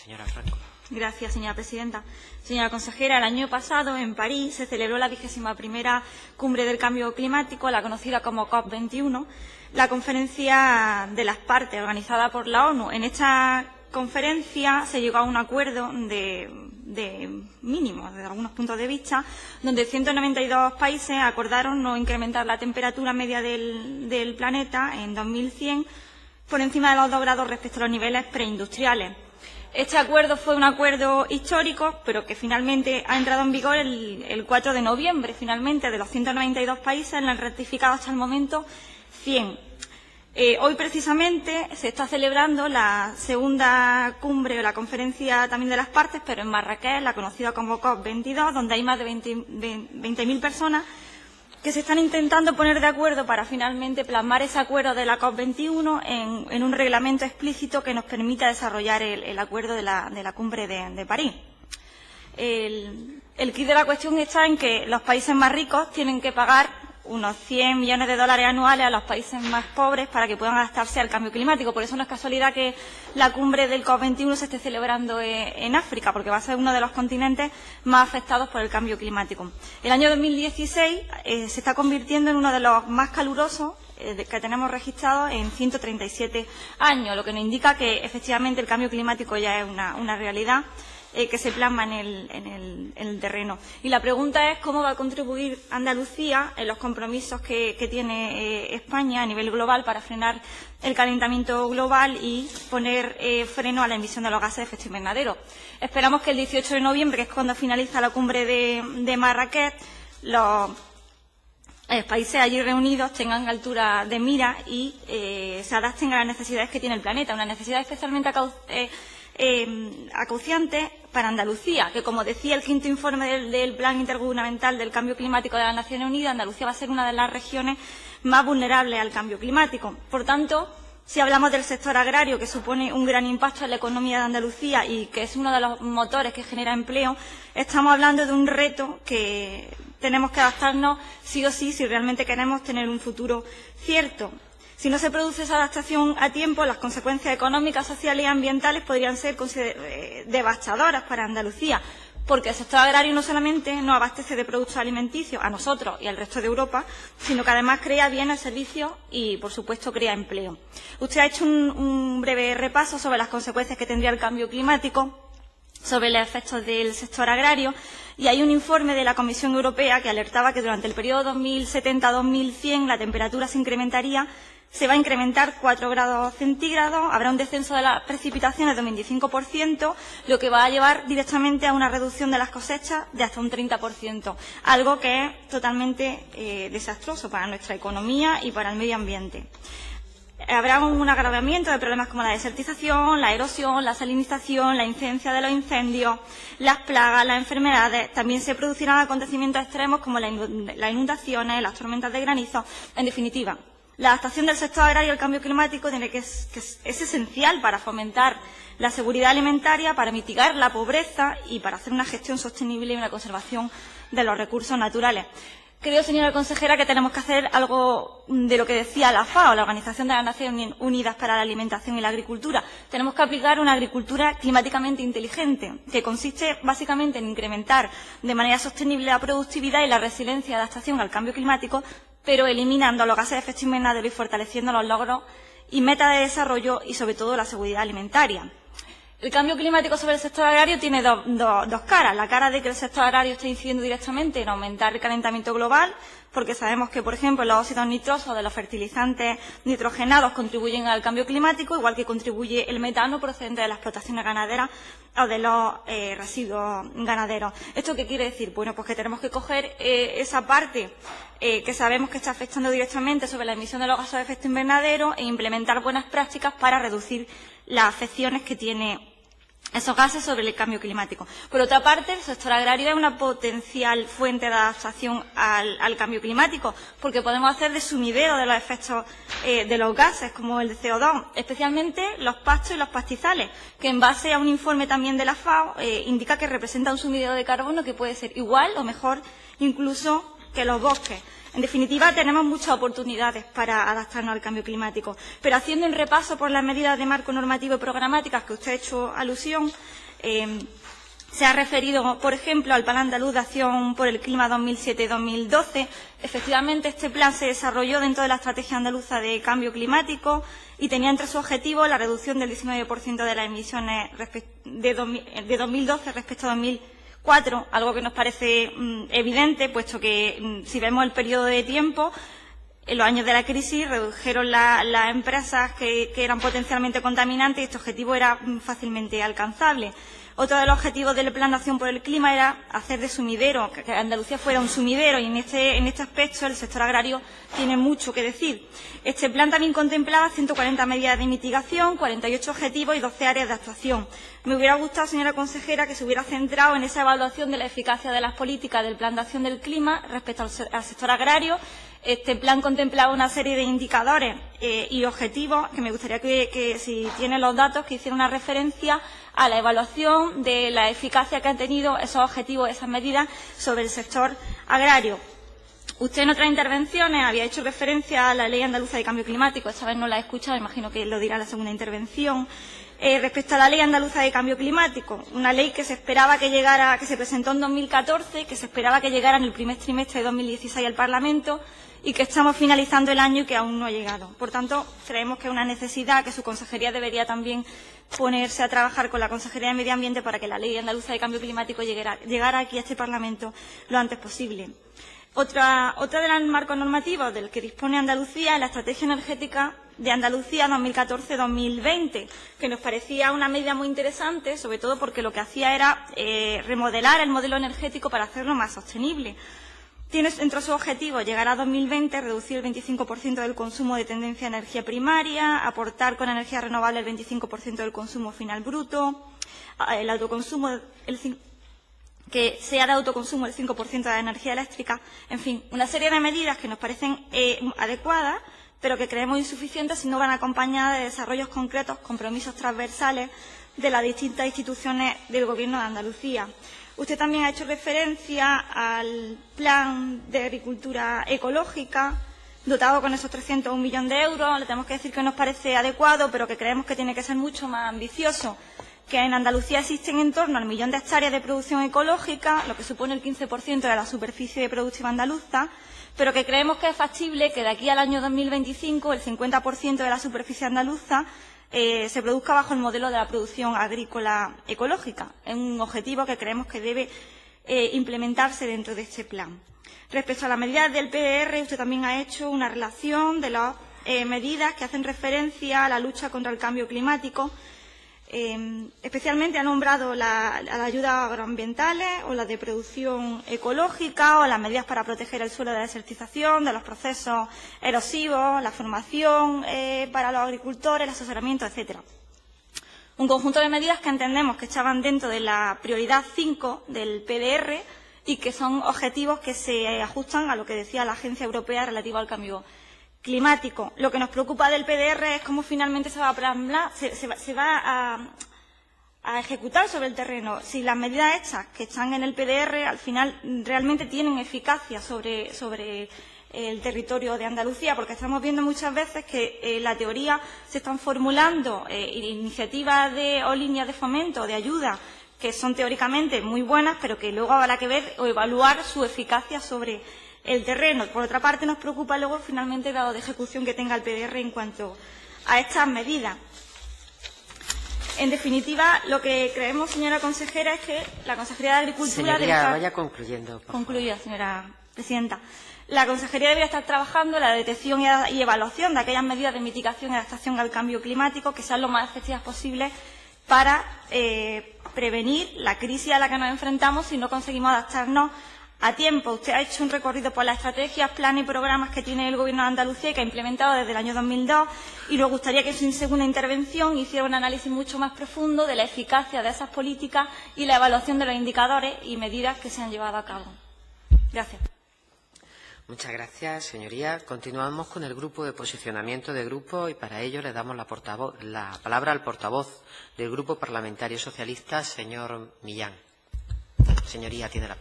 Señora Franco. Gracias, señora presidenta. Señora consejera, el año pasado en París se celebró la 21ª Cumbre del Cambio Climático, la conocida como COP21, la conferencia de las partes organizada por la ONU. En esta conferencia se llegó a un acuerdo de mínimo, desde algunos puntos de vista, donde 192 países acordaron no incrementar la temperatura media del planeta en 2100 por encima de los 2 grados respecto a los niveles preindustriales. Este acuerdo fue un acuerdo histórico, pero que finalmente ha entrado en vigor el 4 de noviembre. Finalmente, de los 192 países, le han ratificado hasta el momento 100. Hoy, precisamente, se está celebrando la segunda cumbre o la conferencia también de las partes, pero en Marrakech, la conocida como COP22, donde hay más de 20.000 personas que se están intentando poner de acuerdo para finalmente plasmar ese acuerdo de la COP21 en un reglamento explícito que nos permita desarrollar el acuerdo de la cumbre de París. El quid de la cuestión está en que los países más ricos tienen que pagar unos 100 millones de dólares anuales a los países más pobres para que puedan adaptarse al cambio climático. Por eso no es casualidad que la cumbre del COP21 se esté celebrando en África, porque va a ser uno de los continentes más afectados por el cambio climático. El año 2016 se está convirtiendo en uno de los más calurosos que tenemos registrados en 137 años, lo que nos indica que efectivamente el cambio climático ya es una realidad que se plasma en el terreno. Y la pregunta es cómo va a contribuir Andalucía en los compromisos que tiene España a nivel global para frenar el calentamiento global y poner freno a la emisión de los gases de efecto invernadero. Esperamos que el 18 de noviembre, que es cuando finaliza la cumbre de Marrakech, los países allí reunidos tengan altura de mira y se adapten a las necesidades que tiene el planeta, una necesidad especialmente acuciante para Andalucía, que, como decía el quinto informe del Plan Intergubernamental del Cambio Climático de las Naciones Unidas, Andalucía va a ser una de las regiones más vulnerables al cambio climático. Por tanto, si hablamos del sector agrario, que supone un gran impacto en la economía de Andalucía y que es uno de los motores que genera empleo, estamos hablando de un reto que tenemos que adaptarnos sí o sí si realmente queremos tener un futuro cierto. Si no se produce esa adaptación a tiempo, las consecuencias económicas, sociales y ambientales podrían ser devastadoras para Andalucía, porque el sector agrario no solamente nos abastece de productos alimenticios a nosotros y al resto de Europa, sino que además crea bienes, servicios y, por supuesto, crea empleo. Usted ha hecho un breve repaso sobre las consecuencias que tendría el cambio climático sobre los efectos del sector agrario, y hay un informe de la Comisión Europea que alertaba que durante el periodo 2070-2100 la temperatura se va a incrementar 4 grados centígrados, habrá un descenso de las precipitaciones de un 25%, lo que va a llevar directamente a una reducción de las cosechas de hasta un 30%, algo que es totalmente desastroso para nuestra economía y para el medio ambiente. Habrá un agravamiento de problemas como la desertización, la erosión, la salinización, la incidencia de los incendios, las plagas, las enfermedades. También se producirán acontecimientos extremos como las inundaciones, las tormentas de granizo. En definitiva, la adaptación del sector agrario al cambio climático es esencial para fomentar la seguridad alimentaria, para mitigar la pobreza y para hacer una gestión sostenible y una conservación de los recursos naturales. Creo, señora consejera, que tenemos que hacer algo de lo que decía la FAO, la Organización de las Naciones Unidas para la Alimentación y la Agricultura. Tenemos que aplicar una agricultura climáticamente inteligente, que consiste básicamente en incrementar de manera sostenible la productividad y la resiliencia y adaptación al cambio climático, pero eliminando los gases de efecto invernadero y fortaleciendo los logros y metas de desarrollo y, sobre todo, la seguridad alimentaria. El cambio climático sobre el sector agrario tiene dos caras. La cara de que el sector agrario está incidiendo directamente en aumentar el calentamiento global, porque sabemos que, por ejemplo, los óxidos nitrosos de los fertilizantes nitrogenados contribuyen al cambio climático, igual que contribuye el metano procedente de las explotaciones ganaderas o de los residuos ganaderos. ¿Esto qué quiere decir? Bueno, pues que tenemos que coger esa parte que sabemos que está afectando directamente sobre la emisión de los gases de efecto invernadero e implementar buenas prácticas para reducir las afecciones que tiene esos gases sobre el cambio climático. Por otra parte, el sector agrario es una potencial fuente de adaptación al cambio climático, porque podemos hacer de sumidero de los efectos de los gases, como el de CO2, especialmente los pastos y los pastizales, que en base a un informe también de la FAO indica que representa un sumidero de carbono que puede ser igual o mejor incluso que los bosques. En definitiva, tenemos muchas oportunidades para adaptarnos al cambio climático, pero haciendo un repaso por las medidas de marco normativo y programáticas que usted ha hecho alusión, se ha referido, por ejemplo, al Plan Andaluz de Acción por el Clima 2007-2012. Efectivamente, este plan se desarrolló dentro de la Estrategia Andaluza de Cambio Climático y tenía entre sus objetivos la reducción del 19% de las emisiones de 2012 respecto a 2004, algo que nos parece evidente, puesto que si vemos el periodo de tiempo, en los años de la crisis redujeron las empresas que eran potencialmente contaminantes y este objetivo era fácilmente alcanzable. Otro de los objetivos del Plan de Acción por el Clima era hacer de sumidero, que Andalucía fuera un sumidero, y en este aspecto el sector agrario tiene mucho que decir. Este plan también contemplaba 140 medidas de mitigación, 48 objetivos y 12 áreas de actuación. Me hubiera gustado, señora consejera, que se hubiera centrado en esa evaluación de la eficacia de las políticas del Plan de Acción del Clima respecto al sector agrario. Este plan contemplaba una serie de indicadores y objetivos que me gustaría que si tiene los datos, que hiciera una referencia a la evaluación de la eficacia que han tenido esos objetivos, esas medidas sobre el sector agrario. Usted en otras intervenciones había hecho referencia a la Ley Andaluza de Cambio Climático, esta vez no la he escuchado, imagino que lo dirá en la segunda intervención. Respecto a la Ley Andaluza de Cambio Climático, una ley que se esperaba que llegara, que se presentó en 2014, que se esperaba que llegara en el primer trimestre de 2016 al Parlamento y que estamos finalizando el año y que aún no ha llegado. Por tanto, creemos que es una necesidad que su consejería debería también ponerse a trabajar con la Consejería de Medio Ambiente para que la Ley Andaluza de Cambio Climático llegara aquí a este Parlamento lo antes posible. Otra de los marcos normativos del que dispone Andalucía es la Estrategia Energética de Andalucía 2014-2020, que nos parecía una medida muy interesante, sobre todo porque lo que hacía era remodelar el modelo energético para hacerlo más sostenible. Tiene entre sus objetivos llegar a 2020, reducir el 25% del consumo de tendencia a energía primaria, aportar con energía renovable el 25% del consumo final bruto, el autoconsumo, que sea de autoconsumo el 5% de la energía eléctrica, en fin, una serie de medidas que nos parecen adecuadas, pero que creemos insuficientes si no van acompañadas de desarrollos concretos, compromisos transversales de las distintas instituciones del Gobierno de Andalucía. Usted también ha hecho referencia al Plan de Agricultura Ecológica, dotado con esos 301 millones de euros. Le tenemos que decir que nos parece adecuado, pero que creemos que tiene que ser mucho más ambicioso, que en Andalucía existen en torno al 1 millón de hectáreas de producción ecológica, lo que supone el 15% de la superficie productiva andaluza, pero que creemos que es factible que de aquí al año 2025 el 50% de la superficie andaluza se produzca bajo el modelo de la producción agrícola ecológica. Es un objetivo que creemos que debe implementarse dentro de este plan. Respecto a las medidas del PDR, usted también ha hecho una relación de las medidas que hacen referencia a la lucha contra el cambio climático. Especialmente ha nombrado las ayudas agroambientales o las de producción ecológica o las medidas para proteger el suelo de la desertización, de los procesos erosivos, la formación para los agricultores, el asesoramiento, etcétera. Un conjunto de medidas que entendemos que estaban dentro de la prioridad 5 del PDR y que son objetivos que se ajustan a lo que decía la Agencia Europea relativo al cambio climático. Lo que nos preocupa del PDR es cómo finalmente se va a plasmar, se va a ejecutar sobre el terreno. Si las medidas hechas que están en el PDR al final realmente tienen eficacia sobre el territorio de Andalucía, porque estamos viendo muchas veces que en la teoría se están formulando iniciativas o líneas de fomento, de ayuda, que son teóricamente muy buenas, pero que luego habrá que ver o evaluar su eficacia sobre el terreno. Por otra parte, nos preocupa luego finalmente el grado de ejecución que tenga el PDR en cuanto a estas medidas. En definitiva, lo que creemos, señora consejera, es que la Consejería de Agricultura... Señoría, vaya concluyendo. Concluyo, señora presidenta. La Consejería debería estar trabajando en la detección y evaluación de aquellas medidas de mitigación y adaptación al cambio climático que sean lo más efectivas posibles para prevenir la crisis a la que nos enfrentamos si no conseguimos adaptarnos a tiempo. Usted ha hecho un recorrido por las estrategias, planes y programas que tiene el Gobierno de Andalucía y que ha implementado desde el año 2002 y nos gustaría que en su segunda intervención hiciera un análisis mucho más profundo de la eficacia de esas políticas y la evaluación de los indicadores y medidas que se han llevado a cabo. Gracias. Muchas gracias, señoría. Continuamos con el grupo de posicionamiento de grupo y para ello le damos la palabra al portavoz del Grupo Parlamentario Socialista, señor Millán. Señoría, tiene la palabra.